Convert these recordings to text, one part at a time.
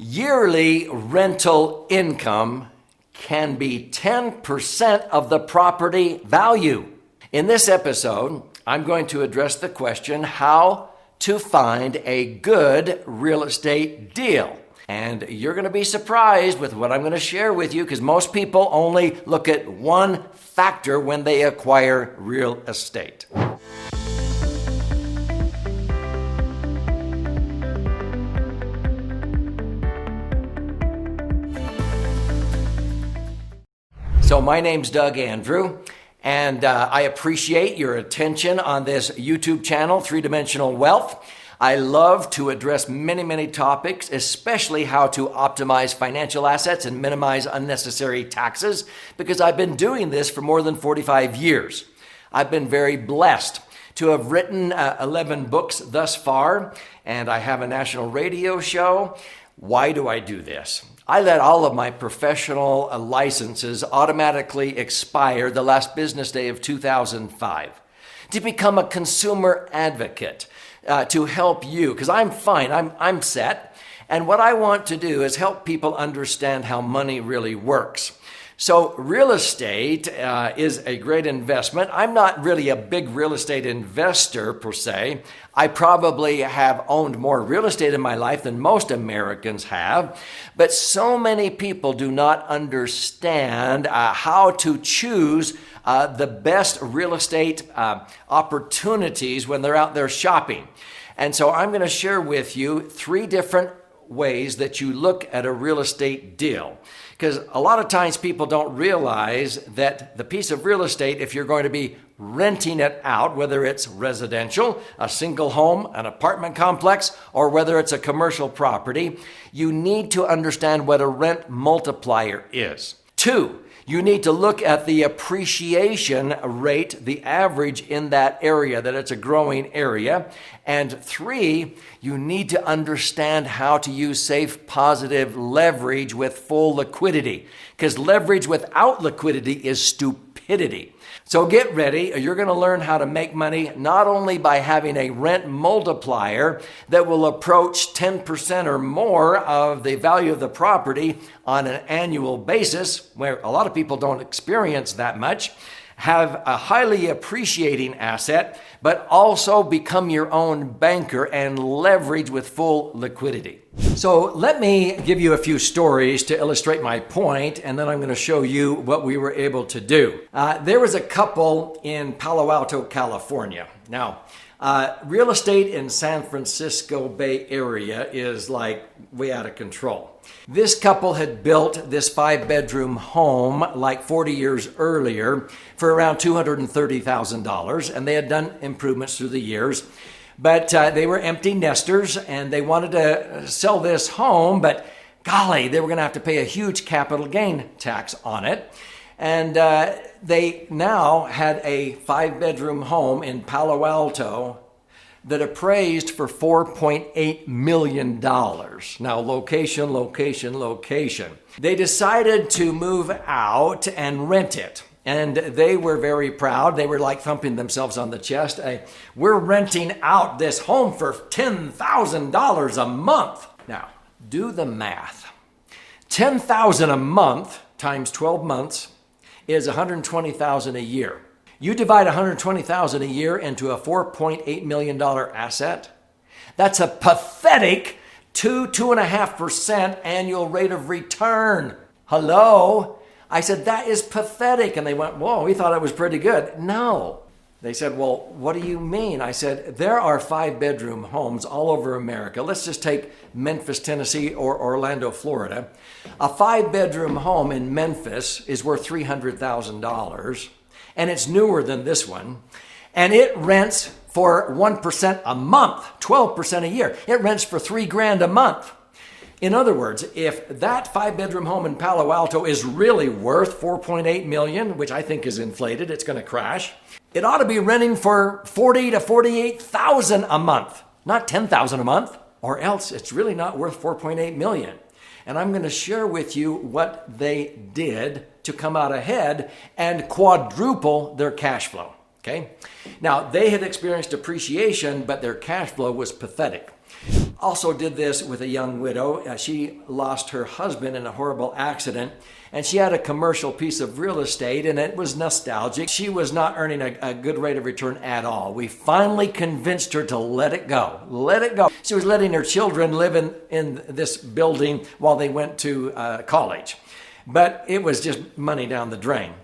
Yearly rental income can be 10% of the property value. In this episode, I'm going to address the question how to find a good real estate deal. And you're going to be surprised with what I'm going to share with you because most people only look at one factor when they acquire real estate. So my name's Doug Andrew, and I appreciate your attention on this YouTube channel, Three Dimensional Wealth. I love to address many topics, especially how to optimize financial assets and minimize unnecessary taxes, because I've been doing this for more than 45 years. I've been very blessed to have written 11 books thus far, and I have a national radio show. Why do I do this? I let all of my professional licenses automatically expire the last business day of 2005 to become a consumer advocate, to help you, because I'm fine, I'm set. And what I want to do is help people understand how money really works. So real estate is a great investment. I'm not really a big real estate investor per se. I probably have owned more real estate in my life than most Americans have, but so many people do not understand how to choose the best real estate opportunities when they're out there shopping. And so I'm going to share with you 3 different ways that you look at a real estate deal. Because a lot of times people don't realize that the piece of real estate, if you're going to be renting it out, whether it's residential, a single home, an apartment complex, or whether it's a commercial property, you need to understand what a rent multiplier is. 2, you need to look at the appreciation rate, the average in that area, that it's a growing area. And 3, you need to understand how to use safe, positive leverage with full liquidity. Because leverage without liquidity is stupidity. So get ready. You're going to learn how to make money not only by having a rent multiplier that will approach 10% or more of the value of the property on an annual basis, where a lot of people don't experience that much, have a highly appreciating asset, but also become your own banker and leverage with full liquidity. So let me give you a few stories to illustrate my point, and then I'm going to show you what we were able to do. There was a couple in Palo Alto, California. Now, real estate in San Francisco Bay Area is like way out of control. This couple had built this 5-bedroom home like 40 years earlier for around $230,000, and they had done improvements through the years. But they were empty nesters, and they wanted to sell this home, but golly, they were going to have to pay a huge capital gain tax on it. And they now had a 5-bedroom home in Palo Alto that appraised for $4.8 million. Now, location. They decided to move out and rent it. And they were very proud. They were like thumping themselves on the chest. We're renting out this home for $10,000 a month. Now, do the math. $10,000 a month times 12 months is $120,000 a year. You divide $120,000 a year into a $4.8 million asset. That's a pathetic 2.5% annual rate of return. Hello? I said, that is pathetic. And they went, whoa, we thought it was pretty good. No. They said, well, what do you mean? I said, there are 5-bedroom homes all over America. Let's just take Memphis, Tennessee, or Orlando, Florida. A 5-bedroom home in Memphis is worth $300,000, and it's newer than this one. And it rents for 1% a month, 12% a year. It rents for $3,000 a month. In other words, if that 5-bedroom home in Palo Alto is really worth $4.8 million, which I think is inflated, it's going to crash, it ought to be renting for $40,000 to $48,000 a month, not $10,000 a month, or else it's really not worth $4.8 million. And I'm going to share with you what they did to come out ahead and quadruple their cash flow. Okay. Now, they had experienced appreciation, but their cash flow was pathetic. Also did this with a young widow. She lost her husband in a horrible accident, and she had a commercial piece of real estate, and it was nostalgic. She was not earning a good rate of return at all. We finally convinced her to let it go. Let it go. She was letting her children live in this building while they went to college. But it was just money down the drain.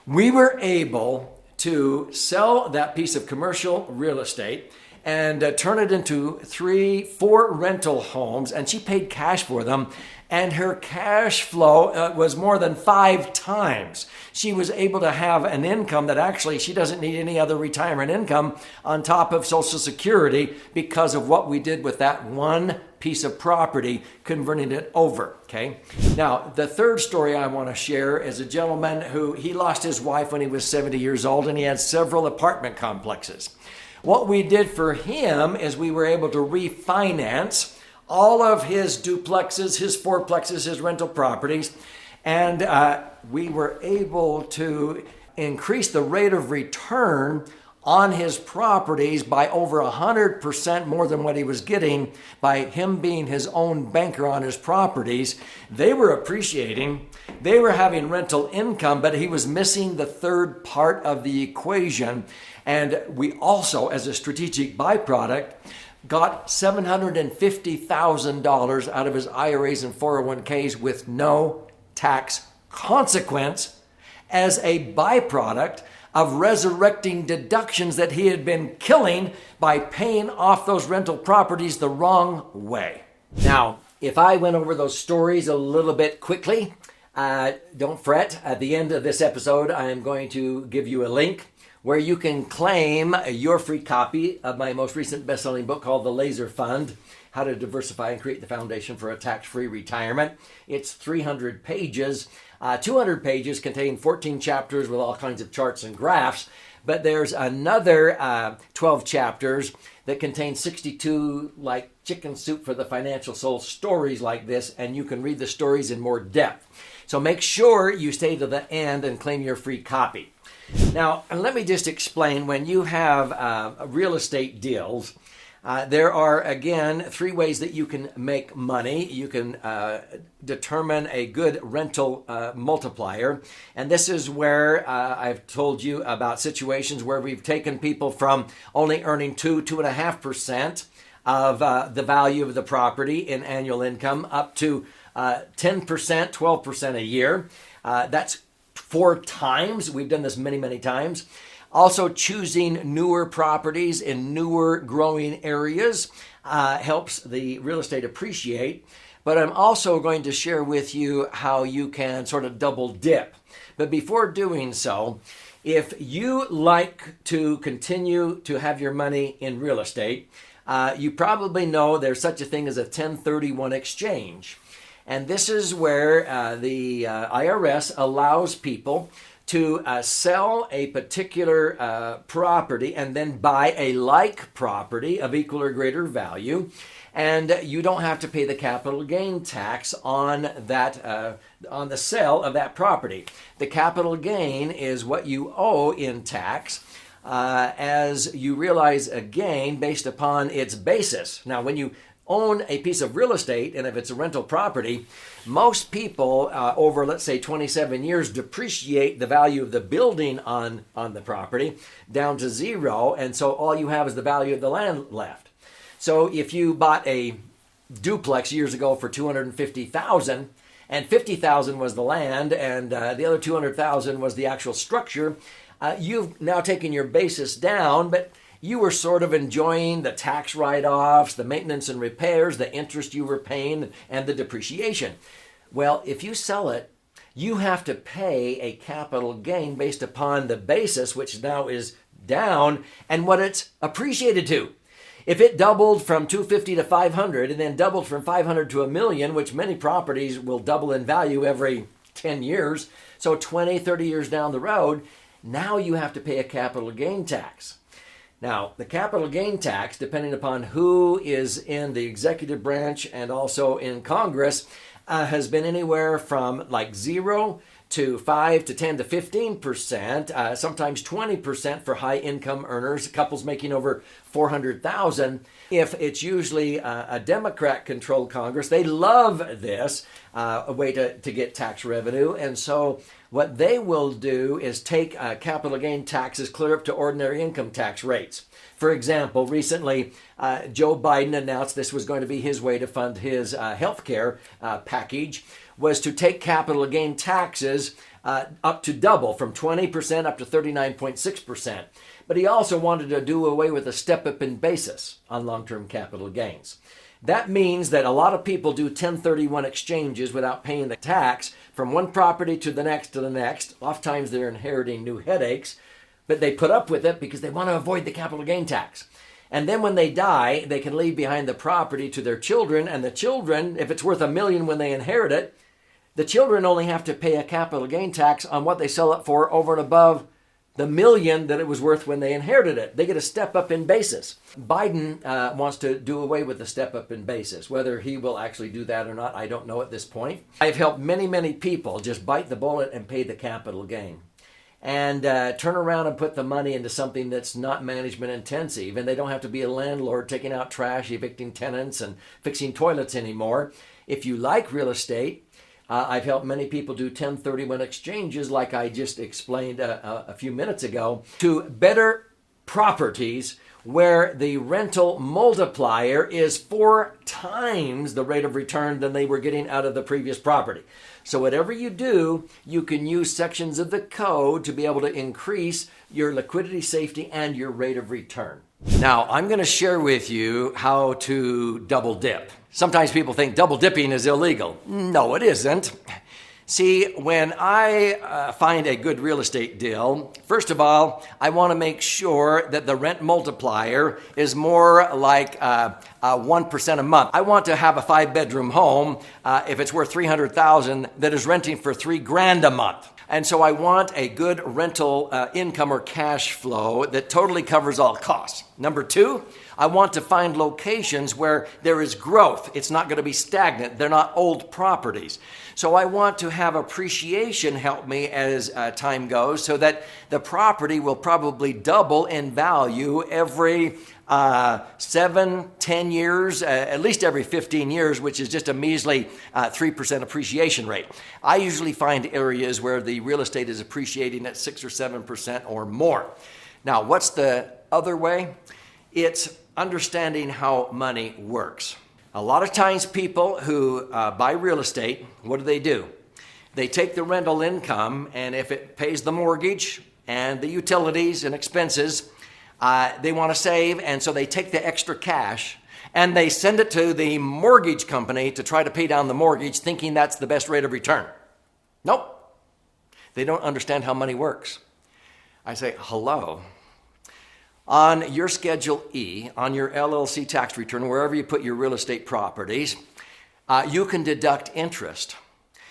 We were able to sell that piece of commercial real estate and turn it into 3-4 rental homes, and she paid cash for them, and her cash flow was more than 5 times. She was able to have an income that actually she doesn't need any other retirement income on top of Social Security because of what we did with that one piece of property, converting it over, okay? Now, the third story I want to share is a gentleman who, he lost his wife when he was 70 years old, and he had several apartment complexes. What we did for him is we were able to refinance all of his duplexes, his fourplexes, his rental properties, and we were able to increase the rate of return on his properties by over 100% more than what he was getting by him being his own banker on his properties. They were appreciating. They were having rental income, but he was missing the third part of the equation. And we also, as a strategic byproduct, got $750,000 out of his IRAs and 401ks with no tax consequence as a byproduct of resurrecting deductions that he had been killing by paying off those rental properties the wrong way. Now, if I went over those stories a little bit quickly, don't fret. At the end of this episode, I am going to give you a link where you can claim your free copy of my most recent best-selling book called The Laser Fund, How to Diversify and Create the Foundation for a Tax-Free Retirement. It's 300 pages. 200 pages contain 14 chapters with all kinds of charts and graphs, but there's another 12 chapters that contain 62 like chicken soup for the financial soul stories like this, and you can read the stories in more depth. So make sure you stay to the end and claim your free copy. Now, let me just explain, when you have real estate deals, there are, again, 3 ways that you can make money. You can determine a good rental multiplier. And this is where I've told you about situations where we've taken people from only earning 2.5% of the value of the property in annual income up to 10%, 12% a year. That's 4 times. We've done this many, many times. Also, choosing newer properties in newer growing areas helps the real estate appreciate. But I'm also going to share with you how you can sort of double dip. But before doing so, if you like to continue to have your money in real estate, you probably know there's such a thing as a 1031 exchange. And this is where the IRS allows people to sell a particular property and then buy a like property of equal or greater value, and you don't have to pay the capital gain tax on that on the sale of that property. The capital gain is what you owe in tax as you realize a gain based upon its basis. Now, when you own a piece of real estate, and if it's a rental property, most people over, let's say, 27 years depreciate the value of the building on the property down to 0, and so all you have is the value of the land left. So if you bought a duplex years ago for $250,000, and $50,000 was the land, and the other $200,000 was the actual structure, you've now taken your basis down, but you were sort of enjoying the tax write-offs, the maintenance and repairs, the interest you were paying, and the depreciation. Well, if you sell it, you have to pay a capital gain based upon the basis, which now is down, and what it's appreciated to. If it doubled from 250 to 500 and then doubled from 500 to $1 million, which many properties will double in value every 10 years, so 20, 30 years down the road, now you have to pay a capital gain tax. Now, the capital gain tax, depending upon who is in the executive branch and also in Congress, has been anywhere from like 0 to 5 to 10 to 15%, sometimes 20% for high income earners, couples making over 400,000. If it's usually a Democrat controlled Congress, they love this a way to get tax revenue. And so what they will do is take capital gain taxes clear up to ordinary income tax rates. For example, recently, Joe Biden announced this was going to be his way to fund his health care package, was to take capital gain taxes up to double, from 20% up to 39.6%. But he also wanted to do away with a step-up in basis on long-term capital gains. That means that a lot of people do 1031 exchanges without paying the tax from one property to the next to the next. Oftentimes they're inheriting new headaches, but they put up with it because they want to avoid the capital gain tax. And then when they die, they can leave behind the property to their children, and the children, if it's worth $1 million when they inherit it, the children only have to pay a capital gain tax on what they sell it for over and above the $1 million that it was worth when they inherited it. They get a step up in basis. Biden wants to do away with the step up in basis. Whether he will actually do that or not, I don't know at this point. I've helped many people just bite the bullet and pay the capital gain, and turn around and put the money into something that's not management intensive, and they don't have to be a landlord taking out trash, evicting tenants, and fixing toilets anymore. If you like real estate, I've helped many people do 1031 exchanges, like I just explained a few minutes ago, to better properties where the rental multiplier is 4 times the rate of return than they were getting out of the previous property. So whatever you do, you can use sections of the code to be able to increase your liquidity, safety, and your rate of return. Now, I'm going to share with you how to double dip. Sometimes people think double dipping is illegal. No, it isn't. See, when I find a good real estate deal, first of all, I want to make sure that the rent multiplier is more like 1% a month. I want to have a 5-bedroom home, if it's worth $300,000, that is renting for $3,000 a month. And so I want a good rental income or cash flow that totally covers all costs. Number 2, I want to find locations where there is growth. It's not going to be stagnant. They're not old properties. So I want to have appreciation help me as time goes, so that the property will probably double in value every 7, 10 years, at least every 15 years, which is just a measly 3% appreciation rate. I usually find areas where the real estate is appreciating at 6 or 7% or more. Now, what's the other way? It's understanding how money works. A lot of times people who buy real estate, what do? They take the rental income, and if it pays the mortgage and the utilities and expenses, they want to save, and so they take the extra cash and they send it to the mortgage company to try to pay down the mortgage, thinking that's the best rate of return. Nope. They don't understand how money works. I say, hello. On your Schedule E, on your LLC tax return, wherever you put your real estate properties, you can deduct interest.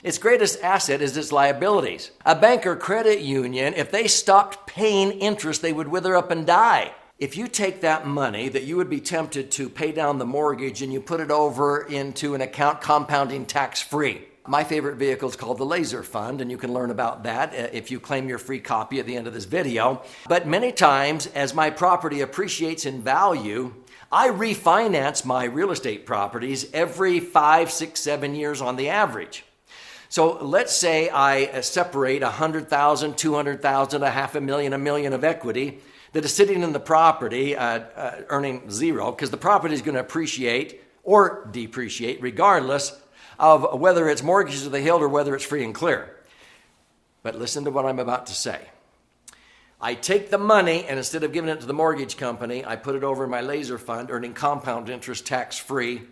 Its greatest asset is its liabilities. A bank or credit union, if they stopped paying interest, they would wither up and die. If you take that money that you would be tempted to pay down the mortgage and you put it over into an account compounding tax-free. My favorite vehicle is called the Laser Fund, and you can learn about that if you claim your free copy at the end of this video. But many times, as my property appreciates in value, I refinance my real estate properties every 5, 6, 7 years on the average. So let's say I separate $100,000, $200,000, $500,000, $1 million of equity that is sitting in the property earning zero, because the property is going to appreciate or depreciate regardless of whether it's mortgages to the hilt or whether it's free and clear. But listen to what I'm about to say. I take the money, and instead of giving it to the mortgage company, I put it over in my Laser Fund, earning compound interest tax-free,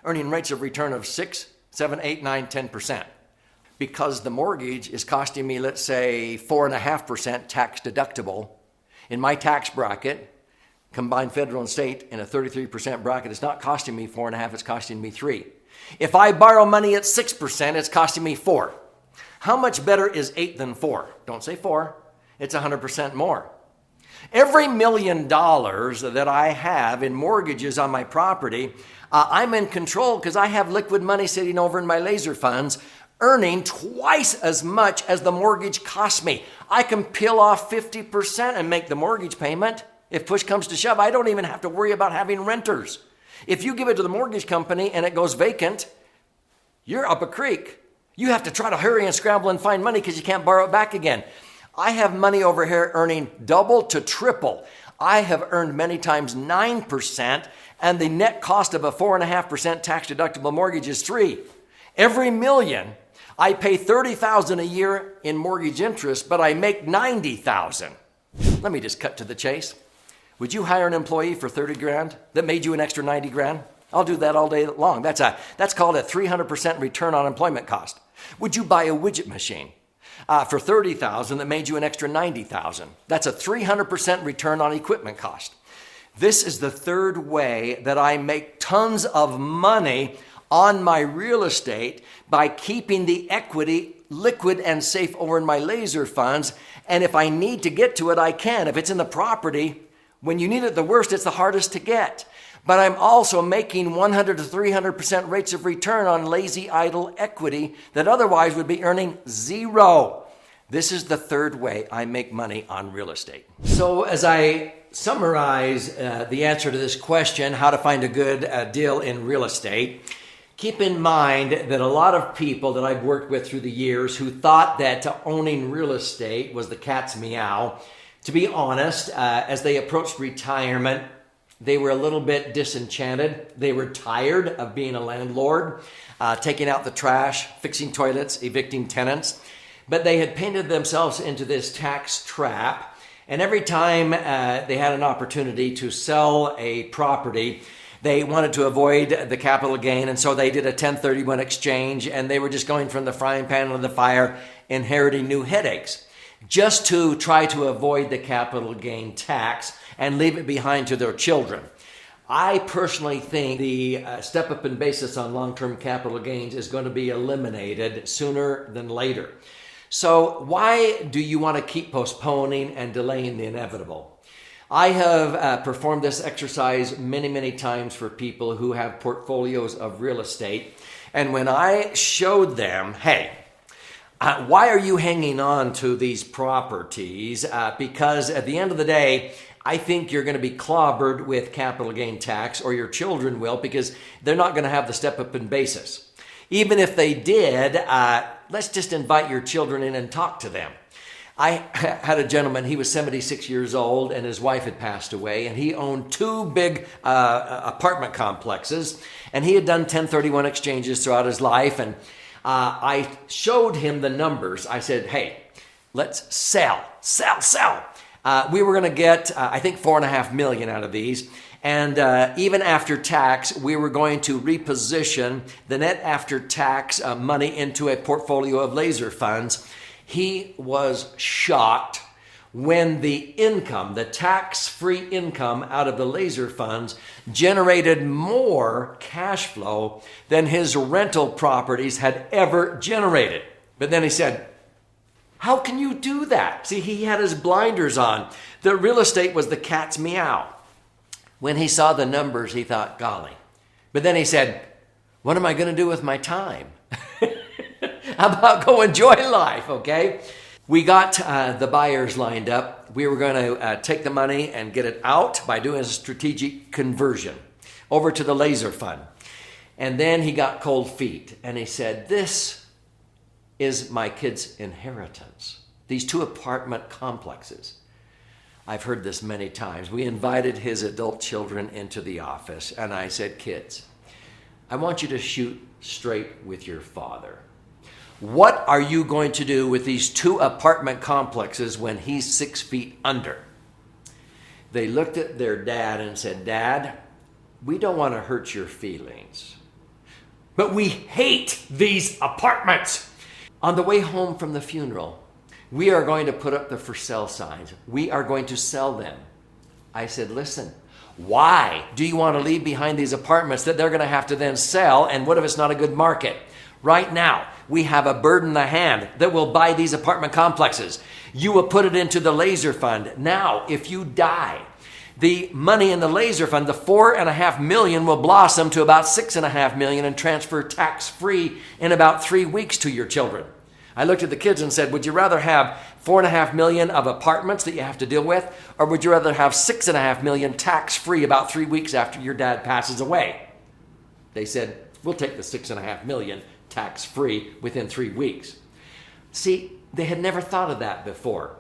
earning rates of return of 6, 7, 8, 9, 10%. Because the mortgage is costing me, let's say, 4.5% tax deductible. In my tax bracket, combined federal and state, in a 33% bracket, it's not costing me 4.5%, it's costing me 3%. If I borrow money at 6%, it's costing me 4%. How much better is 8 than 4? Don't say 4. It's 100% more. Every $1 million that I have in mortgages on my property, I'm in control because I have liquid money sitting over in my laser funds, earning twice as much as the mortgage cost me. I can peel off 50% and make the mortgage payment. If push comes to shove, I don't even have to worry about having renters. If you give it to the mortgage company and it goes vacant, you're up a creek. You have to try to hurry and scramble and find money because you can't borrow it back again. I have money over here earning double to triple. I have earned many times 9%, and the net cost of a 4.5% tax deductible mortgage is 3%. Every million, I pay $30,000 a year in mortgage interest, but I make $90,000. Let me just cut to the chase. Would you hire an employee for 30 grand that made you an extra 90 grand? I'll do that all day long. That's called a 300% return on employment cost. Would you buy a widget machine for $30,000 that made you an extra $90,000? That's a 300% return on equipment cost. This is the third way that I make tons of money on my real estate by keeping the equity liquid and safe over in my laser funds. And if I need to get to it, I can. If it's in the property, when you need it the worst, it's the hardest to get. But I'm also making 100 to 300% rates of return on lazy idle equity that otherwise would be earning 0. This is the third way I make money on real estate. So as I summarize the answer to this question, how to find a good deal in real estate, keep in mind that a lot of people that I've worked with through the years who thought that owning real estate was the cat's meow, to be honest, as they approached retirement, they were a little bit disenchanted. They were tired of being a landlord, taking out the trash, fixing toilets, evicting tenants. But they had painted themselves into this tax trap. And every time they had an opportunity to sell a property, they wanted to avoid the capital gain. And so they did a 1031 exchange, and they were just going from the frying pan to the fire, inheriting new headaches, just to try to avoid the capital gain tax and leave it behind to their children. I personally think the step up in basis on long-term capital gains is going to be eliminated sooner than later. So why do you want to keep postponing and delaying the inevitable? I have performed this exercise many, many times for people who have portfolios of real estate. And when I showed them, hey, why are you hanging on to these properties? Because at the end of the day, I think you're going to be clobbered with capital gain tax, or your children will, because they're not going to have the step up in basis. Even if they did, let's just invite your children in and talk to them. I had a gentleman, he was 76 years old, and his wife had passed away, and he owned 2 big apartment complexes, and he had done 1031 exchanges throughout his life, and I showed him the numbers. I said, hey, let's sell. We were going to get, I think, $4.5 million out of these. And even after tax, we were going to reposition the net after tax money into a portfolio of laser funds. He was shocked when the income, the tax-free income out of the laser funds, generated more cash flow than his rental properties had ever generated. But then he said, how can you do that? See, he had his blinders on. The real estate was the cat's meow. When he saw the numbers, he thought, golly. But then he said, what am I going to do with my time? How about go enjoy life, okay? We got the buyers lined up. We were going to take the money and get it out by doing a strategic conversion over to the laser fund. And then he got cold feet, and he said, this is my kid's inheritance. These 2 apartment complexes. I've heard this many times. We invited his adult children into the office, and I said, kids, I want you to shoot straight with your father. What are you going to do with these 2 apartment complexes when he's 6 feet under? They looked at their dad and said, Dad, we don't want to hurt your feelings, but we hate these apartments. On the way home from the funeral, we are going to put up the for sale signs. We are going to sell them. I said, listen, why do you want to leave behind these apartments that they're going to have to then sell? And what if it's not a good market? Right now, we have a bird in the hand that will buy these apartment complexes. You will put it into the laser fund. Now, if you die, The money in the laser fund, the $4.5 million, will blossom to about $6.5 million and transfer tax-free in about 3 weeks to your children. I looked at the kids and said, would you rather have $4.5 million of apartments that you have to deal with, or would you rather have $6.5 million tax-free about 3 weeks after your dad passes away? They said, we'll take the $6.5 million tax-free within 3 weeks. See, they had never thought of that before.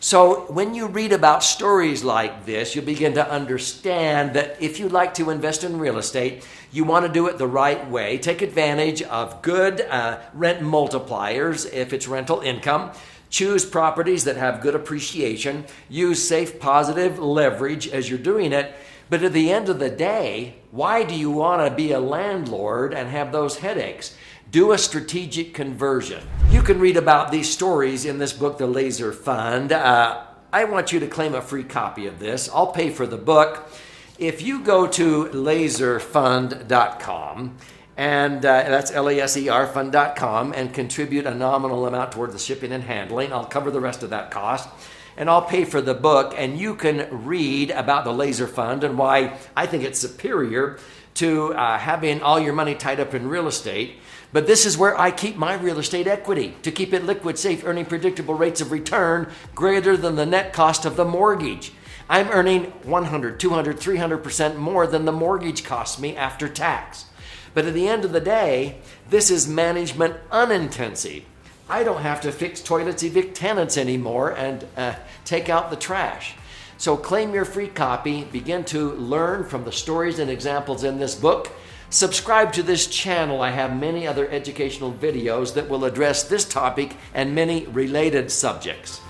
So when you read about stories like this, you begin to understand that if you'd like to invest in real estate, you want to do it the right way. Take advantage of good rent multipliers if it's rental income. Choose properties that have good appreciation. Use safe, positive leverage as you're doing it. But at the end of the day, why do you want to be a landlord and have those headaches? Do a strategic conversion. You can read about these stories in this book, The Laser Fund. I want you to claim a free copy of this. I'll pay for the book. If you go to laserfund.com, and that's LASER fund.com, and contribute a nominal amount toward the shipping and handling, I'll cover the rest of that cost. And I'll pay for the book, and you can read about the Laser Fund and why I think it's superior to having all your money tied up in real estate. But this is where I keep my real estate equity, to keep it liquid, safe, earning predictable rates of return greater than the net cost of the mortgage. I'm earning 100, 200, 300% more than the mortgage costs me after tax. But at the end of the day, this is management unintensive. I don't have to fix toilets, evict tenants anymore, and take out the trash. So claim your free copy, begin to learn from the stories and examples in this book. Subscribe to this channel. I have many other educational videos that will address this topic and many related subjects.